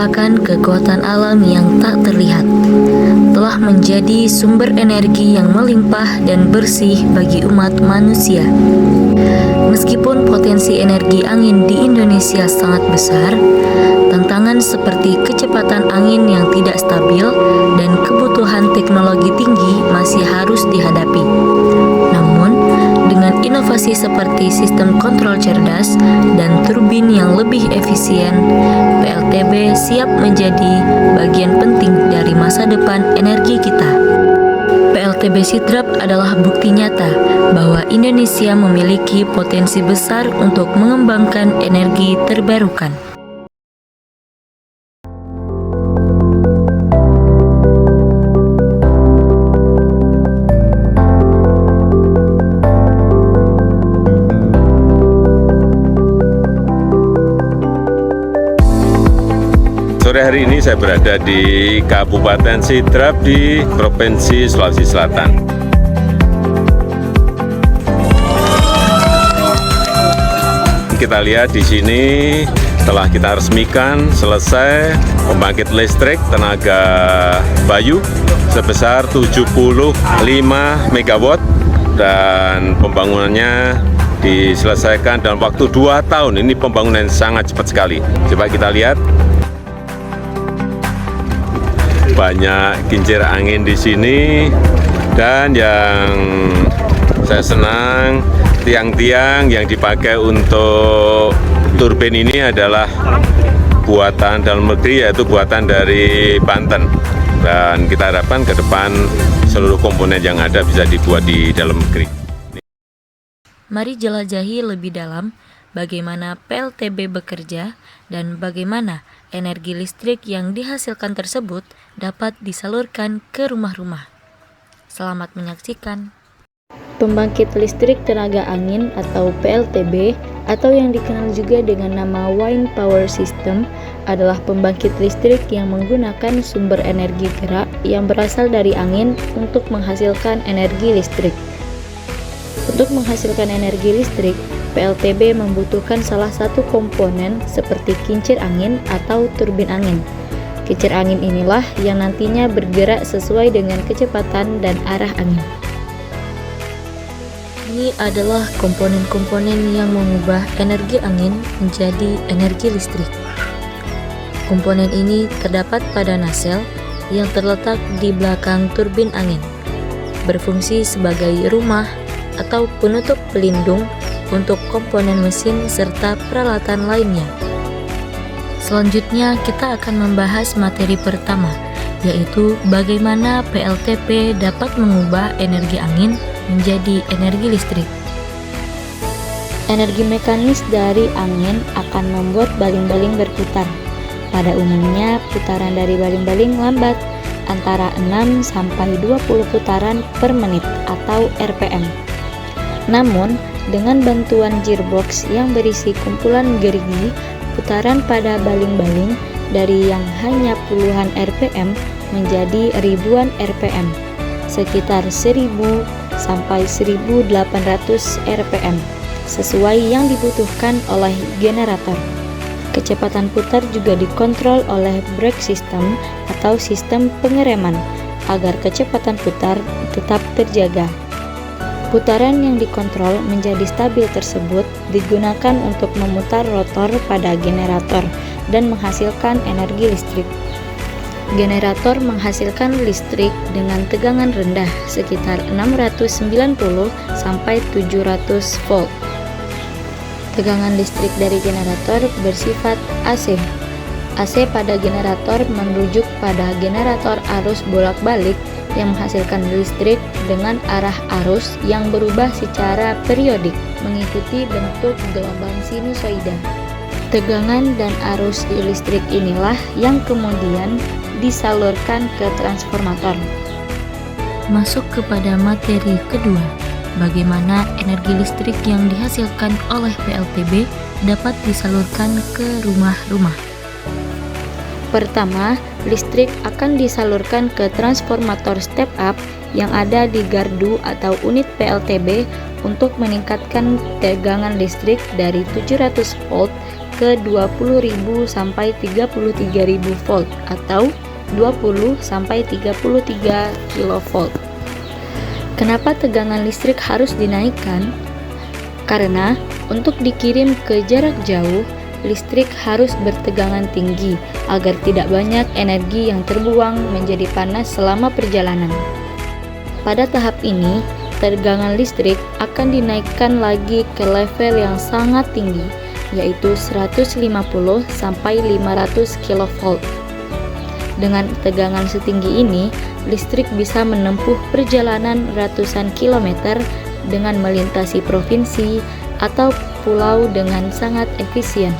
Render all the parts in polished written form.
merupakan kekuatan alam yang tak terlihat, telah menjadi sumber energi yang melimpah dan bersih bagi umat manusia. Meskipun potensi energi angin di Indonesia sangat besar, tantangan seperti kecepatan angin yang tidak stabil dan kebutuhan teknologi tinggi masih harus dihadapi. Namun, dengan inovasi seperti sistem kontrol cerdas dan turbin yang lebih efisien, PLTB siap menjadi bagian penting dari masa depan energi kita. PLTB Sidrap adalah bukti nyata bahwa Indonesia memiliki potensi besar untuk mengembangkan energi terbarukan. Sore hari ini saya berada di Kabupaten Sidrap di Provinsi Sulawesi Selatan. Kita lihat di sini telah kita resmikan selesai pembangkit listrik tenaga Bayu sebesar 75 MW dan pembangunannya diselesaikan dalam waktu 2 tahun. Ini pembangunan sangat cepat sekali. Coba kita lihat. Banyak kincir angin di sini, dan yang saya senang tiang-tiang yang dipakai untuk turbin ini adalah buatan dalam negeri, yaitu buatan dari Banten, dan kita harapkan ke depan seluruh komponen yang ada bisa dibuat di dalam negeri. Mari jelajahi lebih dalam bagaimana PLTB bekerja dan bagaimana energi listrik yang dihasilkan tersebut dapat disalurkan ke rumah-rumah. Selamat menyaksikan. Pembangkit listrik tenaga angin atau PLTB atau yang dikenal juga dengan nama Wind Power System adalah pembangkit listrik yang menggunakan sumber energi gerak yang berasal dari angin untuk menghasilkan energi listrik. Untuk menghasilkan energi listrik, PLTB membutuhkan salah satu komponen seperti kincir angin atau turbin angin. Kincir angin inilah yang nantinya bergerak sesuai dengan kecepatan dan arah angin. Ini adalah komponen-komponen yang mengubah energi angin menjadi energi listrik. Komponen ini terdapat pada nasel yang terletak di belakang turbin angin, berfungsi sebagai rumah atau penutup pelindung untuk komponen mesin serta peralatan lainnya. Selanjutnya kita akan membahas materi pertama, yaitu bagaimana PLTB dapat mengubah energi angin menjadi energi listrik. Energi mekanis dari angin akan membuat baling-baling berputar. Pada umumnya, putaran dari baling-baling lambat, antara 6 sampai 20 putaran per menit atau RPM. Namun, dengan bantuan gearbox yang berisi kumpulan gerigi, putaran pada baling-baling dari yang hanya puluhan RPM menjadi ribuan RPM, sekitar 1000 sampai 1800 RPM, sesuai yang dibutuhkan oleh generator. Kecepatan putar juga dikontrol oleh brake system atau sistem pengereman agar kecepatan putar tetap terjaga. Putaran yang dikontrol menjadi stabil tersebut digunakan untuk memutar rotor pada generator dan menghasilkan energi listrik. Generator menghasilkan listrik dengan tegangan rendah sekitar 690 sampai 700 volt. Tegangan listrik dari generator bersifat AC. AC pada generator merujuk pada generator arus bolak-balik yang menghasilkan listrik dengan arah arus yang berubah secara periodik mengikuti bentuk gelombang sinusoida. Tegangan dan arus listrik inilah yang kemudian disalurkan ke transformator. Masuk kepada materi kedua, bagaimana energi listrik yang dihasilkan oleh PLTB dapat disalurkan ke rumah-rumah. Pertama, listrik akan disalurkan ke transformator step up yang ada di gardu atau unit PLTB untuk meningkatkan tegangan listrik dari 700 volt ke 20.000 sampai 33.000 volt atau 20 sampai 33 kilovolt. Kenapa tegangan listrik harus dinaikkan? Karena untuk dikirim ke jarak jauh, listrik harus bertegangan tinggi agar tidak banyak energi yang terbuang menjadi panas selama perjalanan. Pada tahap ini, tegangan listrik akan dinaikkan lagi ke level yang sangat tinggi, yaitu 150 sampai 500 kV. Dengan tegangan setinggi ini, listrik bisa menempuh perjalanan ratusan kilometer dengan melintasi provinsi atau pulau dengan sangat efisien.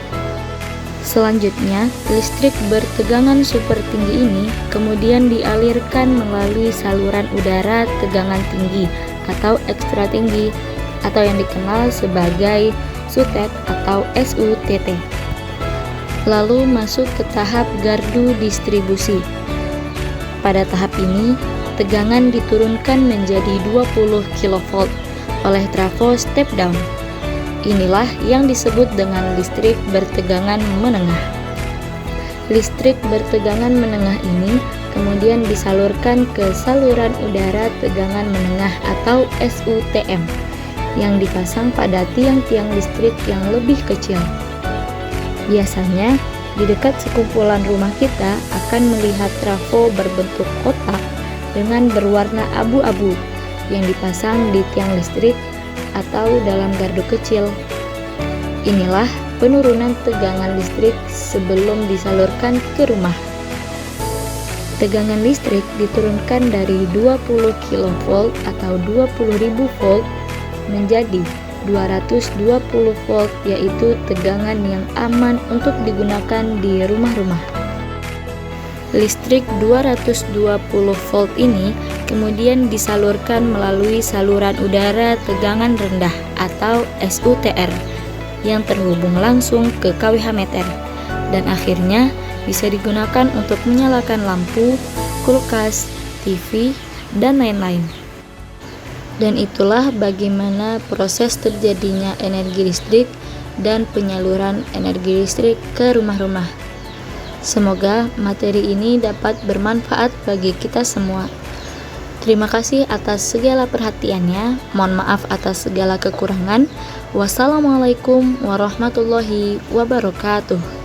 Selanjutnya, listrik bertegangan super tinggi ini kemudian dialirkan melalui saluran udara tegangan tinggi atau ekstra tinggi atau yang dikenal sebagai SUTET atau SUTT. Lalu masuk ke tahap gardu distribusi. Pada tahap ini, tegangan diturunkan menjadi 20 kV oleh trafo step down. Inilah yang disebut dengan listrik bertegangan menengah. Listrik bertegangan menengah ini kemudian disalurkan ke saluran udara tegangan menengah atau SUTM yang dipasang pada tiang-tiang listrik yang lebih kecil. Biasanya, di dekat sekumpulan rumah kita akan melihat trafo berbentuk kotak dengan berwarna abu-abu yang dipasang di tiang listrik atau dalam gardu kecil. Inilah penurunan tegangan listrik sebelum disalurkan ke rumah. Tegangan listrik diturunkan dari 20 kV atau 20.000 volt menjadi 220 volt, yaitu tegangan yang aman untuk digunakan di rumah-rumah. Listrik 220 volt ini kemudian disalurkan melalui saluran udara tegangan rendah atau SUTR yang terhubung langsung ke kWh meter dan akhirnya bisa digunakan untuk menyalakan lampu, kulkas, TV, dan lain-lain. Dan itulah bagaimana proses terjadinya energi listrik dan penyaluran energi listrik ke rumah-rumah. Semoga materi ini dapat bermanfaat bagi kita semua. Terima kasih atas segala perhatiannya. Mohon maaf atas segala kekurangan. Wassalamualaikum warahmatullahi wabarakatuh.